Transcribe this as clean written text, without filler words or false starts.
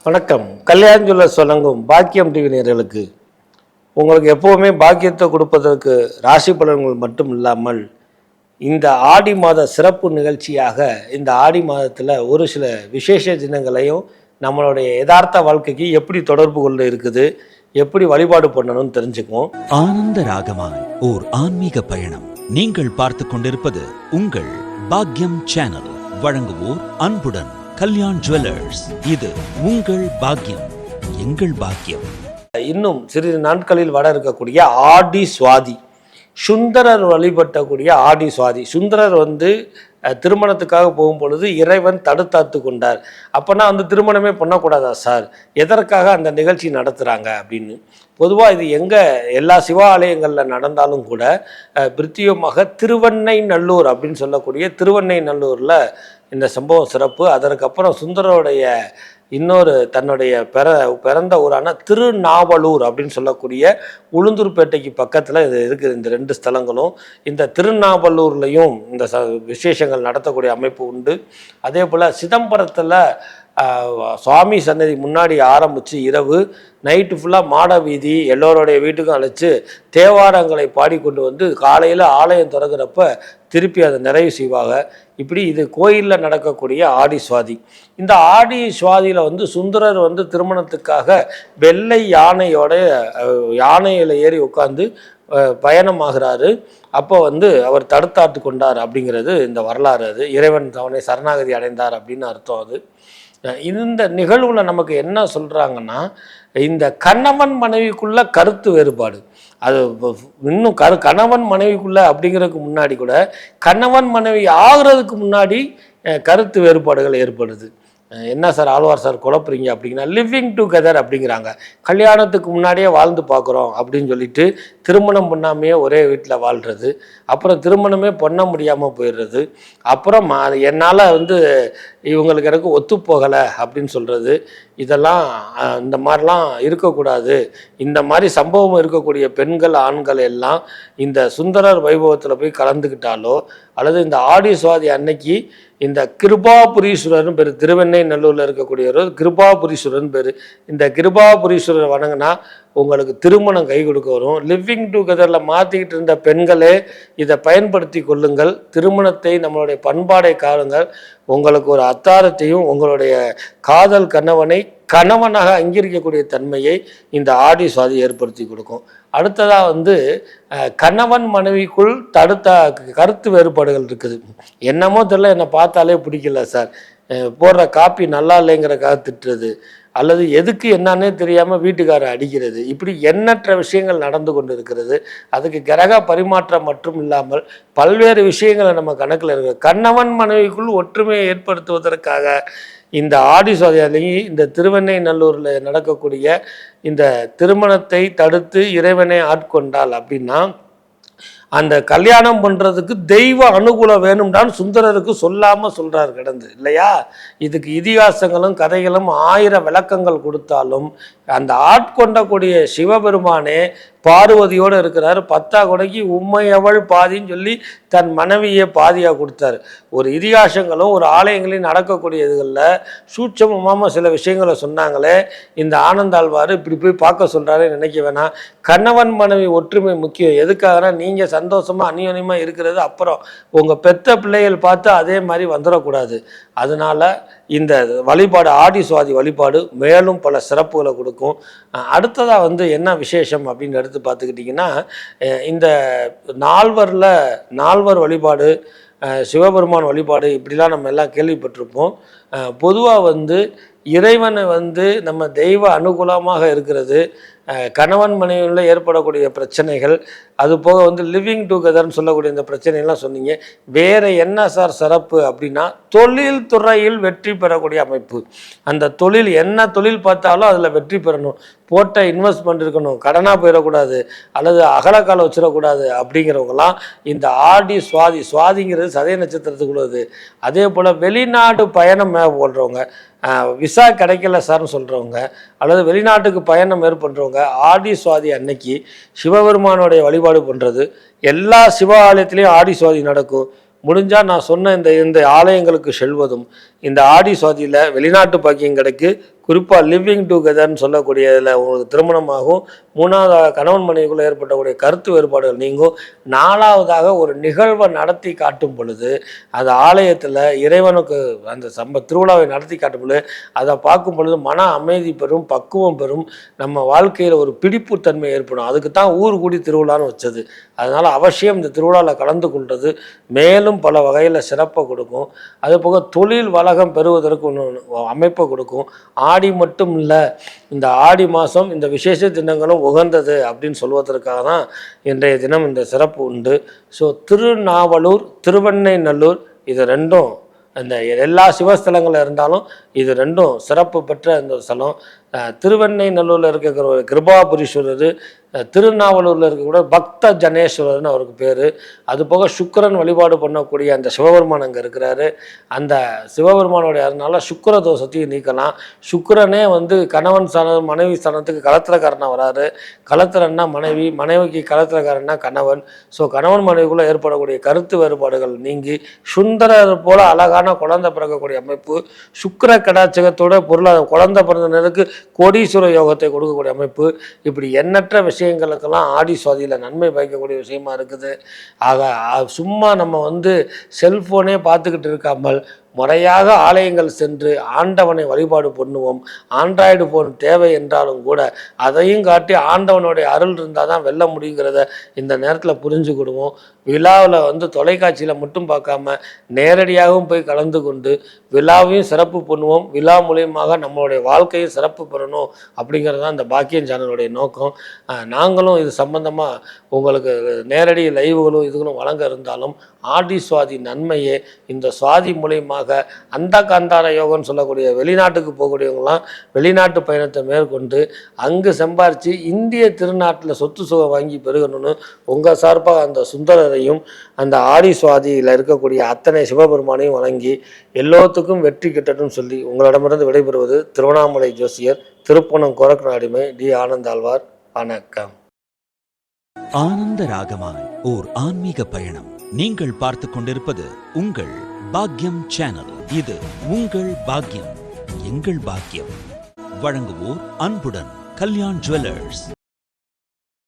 வணக்கம். கல்யாண் ஜுவல்லர்ஸ் வழங்கும் பாக்கியம் டிவி நேயர்களுக்கு உங்களுக்கு எப்போவுமே பாக்கியத்தை கொடுப்பதற்கு ராசி பலன்கள் மட்டும் இல்லாமல் இந்த ஆடி மாத சிறப்பு நிகழ்ச்சியாக இந்த ஆடி மாதத்தில் ஒரு சில விசேஷ தினங்களையும் நம்மளுடைய யதார்த்த வாழ்க்கைக்கு எப்படி தொடர்பு கொள்ள இருக்குது, எப்படி வழிபாடு பண்ணணும்னு தெரிஞ்சுக்குவோம். ஆனந்த ராகமாய் ஓர் ஆன்மீக பயணம். நீங்கள் பார்த்து கொண்டிருப்பது உங்கள் பாக்கியம் சேனல். வழங்குவோர் அன்புடன் கல்யாண் ஜுவல்லர்ஸ். இது உங்கள் பாக்கியம், எங்கள் பாக்கியம். இன்னும் சிறிது நாட்களில் வர இருக்கக்கூடிய ஆடி சுவாதி, சுந்தரர் வழிபட்டக்கூடிய ஆடி சுவாதி. சுந்தரர் திருமணத்துக்காக போகும் பொழுது இறைவன் தடுத்தாத்து கொண்டார். அப்போனா திருமணமே பண்ணக்கூடாதா சார், எதற்காக அந்த நிகழ்ச்சி நடத்துகிறாங்க அப்படின்னு. பொதுவாக இது எங்கே எல்லா சிவாலயங்களில் நடந்தாலும் கூட பிரத்யேகமாக திருவெண்ணை நல்லூர் அப்படின்னு சொல்லக்கூடிய திருவெண்ணை நல்லூரில் இந்த சம்பவம் சிறப்பு. அதற்கப்புறம் சுந்தரருடைய இன்னொரு தன்னுடைய பிறந்த ஊரான திருநாவலூர் அப்படின்னு சொல்லக்கூடிய உளுந்தூர்பேட்டைக்கு பக்கத்தில் இது இருக்குது. இந்த ரெண்டு ஸ்தலங்களும் இந்த திருநாவலூர்லேயும் இந்த விசேஷங்கள் நடத்தக்கூடிய அமைப்பு உண்டு. அதே போல் சிதம்பரத்தில் சுவாமி சன்னதி முன்னாடி ஆரம்பித்து இரவு நைட்டு ஃபுல்லாக மாட வீதி எல்லோருடைய வீட்டுக்கும் அழைச்சி தேவாரங்களை பாடிக்கொண்டு காலையில் ஆலயம் திறக்கிறப்ப திருப்பி அதை நிறைவு செய்வாங்க. இப்படி இது கோயிலில் நடக்கக்கூடிய ஆடி சுவாதி. இந்த ஆடி சுவாதியில் சுந்தரர் திருமணத்துக்காக வெள்ளை யானையில் ஏறி உட்காந்து பயணமாகிறாரு. அப்போ அவர் தடுத்தாட்டு கொண்டார் அப்படிங்கிறது இந்த வரலாறு. அது இறைவன் அவனை சரணாகதி அடைந்தார் அப்படின்னு அர்த்தம். அது இந்த நிகழ்வில் நமக்கு என்ன சொல்கிறாங்கன்னா, இந்த கணவன் மனைவிக்குள்ள கருத்து வேறுபாடு, அது இன்னும் கணவன் மனைவிக்குள்ள அப்படிங்கிறதுக்கு முன்னாடி கூட கணவன் மனைவி ஆகிறதுக்கு முன்னாடி கருத்து வேறுபாடுகள் ஏற்படுது. என்ன சார் ஆழ்வார் சார் குழப்புறீங்க அப்படிங்கன்னா, லிவிங் டுகெதர் அப்படிங்கிறாங்க. கல்யாணத்துக்கு முன்னாடியே வாழ்ந்து பார்க்குறோம் அப்படின்னு சொல்லிட்டு திருமணம் பண்ணாமையே ஒரே வீட்டில் வாழ்கிறது, அப்புறம் திருமணமே பண்ண முடியாமல் போயிடுறது, அப்புறம் என்னால் இவங்களுக்கு எனக்கு ஒத்துப்போகலை அப்படின்னு சொல்கிறது. இதெல்லாம் இந்த மாதிரிலாம் இருக்கக்கூடாது. இந்த மாதிரி சம்பவம் இருக்கக்கூடிய பெண்கள் ஆண்கள் எல்லாம் இந்த சுந்தரர் வைபவத்தில் போய் கலந்துக்கிட்டாலோ அல்லது இந்த ஆடி சுவாதி அன்னைக்கு இந்த கிருபாபுரீஸ்வரர்னு பேர், திருவெண்ணை நல்லூரில் இருக்கக்கூடியவர் கிருபாபுரீஸ்வரர்னு பேர். இந்த கிருபாபுரீஸ்வரர் வணங்கினா உங்களுக்கு திருமணம் கை கொடுக்க வரும். லிவிங் டுகெதரில் மாற்றிக்கிட்டு இருந்த பெண்களே இதை பயன்படுத்தி கொள்ளுங்கள். திருமணத்தை நம்மளுடைய பண்பாடை காருங்கள். உங்களுக்கு ஒரு அத்தாரத்தையும் உங்களுடைய காதல் கணவனை கணவனாக அங்கீகரிக்கக்கூடிய தன்மையை இந்த ஆடி சுவாதி ஏற்படுத்தி கொடுக்கும். அடுத்ததாக கணவன் மனைவிக்குள் தடுத்த கருத்து வேறுபாடுகள் இருக்குது. என்னமோ தெரியல, என்னை பார்த்தாலே பிடிக்கல சார், போடுற காப்பி நல்லா இல்லைங்கிறக்காக திட்டுறது, அல்லது எதுக்கு என்னன்னே தெரியாமல் வீட்டுக்காரரை அடிக்கிறது, இப்படி எண்ணற்ற விஷயங்கள் நடந்து கொண்டு இருக்கிறது. அதுக்கு கிரக பரிமாற்றம் மட்டும் இல்லாமல் பல்வேறு விஷயங்களை நம்ம கணக்கில் இருக்குது. கணவன் மனைவிக்குள் ஒற்றுமையை ஏற்படுத்துவதற்காக இந்த ஆடி சுவாதியிலேயும் இந்த திருவெண்ணை நல்லூரில் நடக்கக்கூடிய இந்த திருமணத்தை தடுத்து இறைவனை ஆட்கொண்டால் அப்படின்னா அந்த கல்யாணம் பண்ணுறதுக்கு தெய்வ அனுகூலம் வேணும்டான்னு சுந்தரருக்கு சொல்லாமல் சொல்கிறார் கிடந்து இல்லையா. இதுக்கு இதிகாசங்களும் கதைகளும் 1000 விளக்கங்கள் கொடுத்தாலும் அந்த ஆட்கொண்டக்கூடிய சிவபெருமானே பார்வதியோடு இருக்கிறார். 10 கொடைக்கு உண்மையவள் பாதின்னு சொல்லி தன் மனைவியை பாதியாக கொடுத்தாரு. ஒரு இதிகாசங்களும் ஒரு ஆலயங்களையும் நடக்கக்கூடிய இதுகளில் சூட்சமமாக சில விஷயங்களை சொன்னாங்களே. இந்த ஆனந்தாழ்வார் இப்படி போய் பார்க்க சொல்கிறாரு நினைக்க வேணாம். கணவன் மனைவி ஒற்றுமை முக்கியம். எதுக்காகனா நீங்கள் சந்தோஷமாக அந்யோன்யமாக இருக்கிறது, அப்புறம் உங்கள் பெத்த பிள்ளைகள் பார்த்து அதே மாதிரி வந்துடக்கூடாது. அதனால் இந்த வழிபாடு ஆடி சுவாதி வழிபாடு மேலும் பல சிறப்புகளை கொடுக்கும். அடுத்ததாக என்ன விசேஷம் அப்படின்னு எடுத்து பார்த்துக்கிட்டிங்கன்னா, இந்த நால்வர் வழிபாடு, சிவபெருமான் வழிபாடு இப்படிலாம் நம்ம எல்லாம் கேள்விப்பட்டிருப்போம். பொதுவாக இறைவனை நம்ம தெய்வ அனுகூலமாக இருக்கிறது, கணவன் மனைவியில் ஏற்படக்கூடிய பிரச்சனைகள், அது போக லிவிங் டுகெதர்னு சொல்லக்கூடிய இந்த பிரச்சனைகள்லாம் சொன்னீங்க. வேறு என்ன சார் சிறப்பு அப்படின்னா, தொழில் துறையில் வெற்றி பெறக்கூடிய அமைப்பு. அந்த தொழில் என்ன தொழில் பார்த்தாலும் அதில் வெற்றி பெறணும், போட்ட இன்வெஸ்ட்மெண்ட் இருக்கணும், கடனாக போயிடக்கூடாது, அல்லது அகலக்கால வச்சிடக்கூடாது அப்படிங்கிறவங்களாம் இந்த ஆடி சுவாதிங்கிறது சதய நட்சத்திரத்துக்குள்ளது. அதே போல் வெளிநாடு பயணம் போடுறவங்க, விசா கிடைக்கல சார்னு சொல்கிறவங்க, அல்லது வெளிநாட்டுக்கு பயணம் மேற்கொள்கிறவங்க ஆடி சுவாதி அன்னைக்கு சிவபெருமானுடைய வழிபாடு பண்ணுறது. எல்லா சிவ ஆலயத்திலையும் ஆடி சுவாதி நடக்கும். முடிஞ்சால் நான் சொன்ன இந்த ஆலயங்களுக்கு செல்வதும், இந்த ஆடி சுவாதியில் வெளிநாட்டு பாக்கியம் கிடைக்கு, குறிப்பாக லிவிங் டுகெதர்னு சொல்லக்கூடியதில் உங்களுக்கு திருமணமாகும், 3வது கணவன் மனைவிக்குள்ளே ஏற்படக்கூடிய கருத்து வேறுபாடுகள் நீங்கும், 4வதாக ஒரு நிகழ்வை நடத்தி காட்டும் பொழுது அது ஆலயத்தில் இறைவனுக்கு அந்த திருவிழாவை நடத்தி காட்டும் பொழுது அதை பார்க்கும் பொழுது மன அமைதி பெறும், பக்குவம் பெறும், நம்ம வாழ்க்கையில் ஒரு பிடிப்புத்தன்மை ஏற்படும். அதுக்கு தான் ஊர் கூடி திருவிழான்னு வச்சது. அதனால் அவசியம் இந்த திருவிழாவில் கலந்து கொள்வது மேலும் பல வகையில் சிறப்பை கொடுக்கும். அதுபோக தொழில் வளகம் பெறுவதற்கு ஒன்று அமைப்பை கொடுக்கும். ஆடி மட்டும் இல்லை, இந்த ஆடி மாதம் இந்த விசேஷ தினங்களும் உகந்தது அப்படின்னு சொல்வதற்காக தான் இன்றைய தினம் இந்த சிறப்பு உண்டு. ஸோ திருநாவலூர், திருவெண்ணைநல்லூர் இது ரெண்டும் இந்த எல்லா சிவஸ்தலங்களில் இருந்தாலும் இது ரெண்டும் சிறப்பு பெற்ற இந்த ஸ்தலம். திருவெண்ணைநல்லூரில் இருக்கிற ஒரு கிருபாபுரீஸ்வரர், திருநாவலூரில் இருக்கக்கூடிய பக்த ஜனேஸ்வரர்னு அவருக்கு பேர். அதுபோக சுக்கிரன் வழிபாடு பண்ணக்கூடிய அந்த சிவபெருமான் அங்கே இருக்கிறாரு. அந்த சிவபெருமானுடைய அதனால சுக்கிர தோஷத்தையும் நீக்கலாம். சுக்கிரனே கணவன் ஸ்தானம் மனைவி ஸ்தானத்துக்கு கலத்திரக்காரனாக வராரு. கலத்திரன்னா மனைவி, மனைவிக்கு கலத்திரக்காரன்னா கணவன். ஸோ கணவன் மனைவிக்குள்ளே ஏற்படக்கூடிய கருத்து வேறுபாடுகள் நீங்கி சுந்தரர் போல அழகான குழந்தை பிறக்கக்கூடிய அமைப்பு, சுக்கிர கடாட்சகத்தோட குழந்தை பிறந்தனருக்கு கோடீஸ்வர யோகத்தை கொடுக்கக்கூடிய அமைப்பு, இப்படி எண்ணற்ற விஷயங்களுக்கெல்லாம் ஆடி சுவாதியில் நன்மை பயக்கக்கூடிய விஷயமா இருக்குது. ஆக சும்மா நம்ம செல்ஃபோனே பார்த்துக்கிட்டு இருக்காமல் முறையாக ஆலயங்கள் சென்று ஆண்டவனை வழிபாடு பண்ணுவோம். ஆண்ட்ராய்டு ஃபோன் தேவை என்றாலும் கூட அதையும் காட்டி ஆண்டவனுடைய அருள் இருந்தால் தான் வெல்ல முடியுங்கிறத இந்த நேரத்தில் புரிஞ்சுக்கிடுவோம். விழாவில் தொலைக்காட்சியில் மட்டும் பார்க்காம நேரடியாகவும் போய் கலந்து கொண்டு விழாவையும் சிறப்பு பண்ணுவோம். விழா மூலியமாக நம்மளுடைய வாழ்க்கையும் சிறப்பு பெறணும் அப்படிங்கிறது தான் இந்த பாக்கியம் சேனலுடைய நோக்கம். நாங்களும் இது சம்பந்தமாக உங்களுக்கு நேரடி லைவுகளும் இதுகளும் வழங்க இருந்தாலும் ஆடி சுவாதி நன்மையே இந்த சுவாதி மூலியமாக அந்த காந்தார யோகம்னு சொல்லக்கூடிய வெளிநாட்டுக்கு போகக்கூடியவங்களாம் வெளிநாட்டு பயணத்தை மேற்கொண்டு அங்கு சம்பாரித்து இந்திய திருநாட்டில் சொத்து சுகம் வாங்கி பெருகணும்னு உங்கள் சார்பாக அந்த சுந்தரரையும் அந்த ஆடி சுவாதியில் இருக்கக்கூடிய அத்தனை சிவபெருமானையும் வழங்கி எல்லோத்துக்கும் வெற்றி கிட்டட்டும் சொல்லி உங்களிடமிருந்து விடைபெறுவது திருவண்ணாமலை ஜோசியர், திருப்பணம் கொரக்கநாடிமை டி ஆனந்தாழ்வார். வணக்கம். ஆனந்த ராகமாய் ஓர் ஆன்மீக பயணம். நீங்கள் பார்த்து கொண்டிருப்பது உங்கள் பாக்யம் சேனல். இது உங்கள் பாக்யம், எங்கள் பாக்கியம். வழங்குவோர் அன்புடன் கல்யாண் ஜுவல்லர்ஸ்.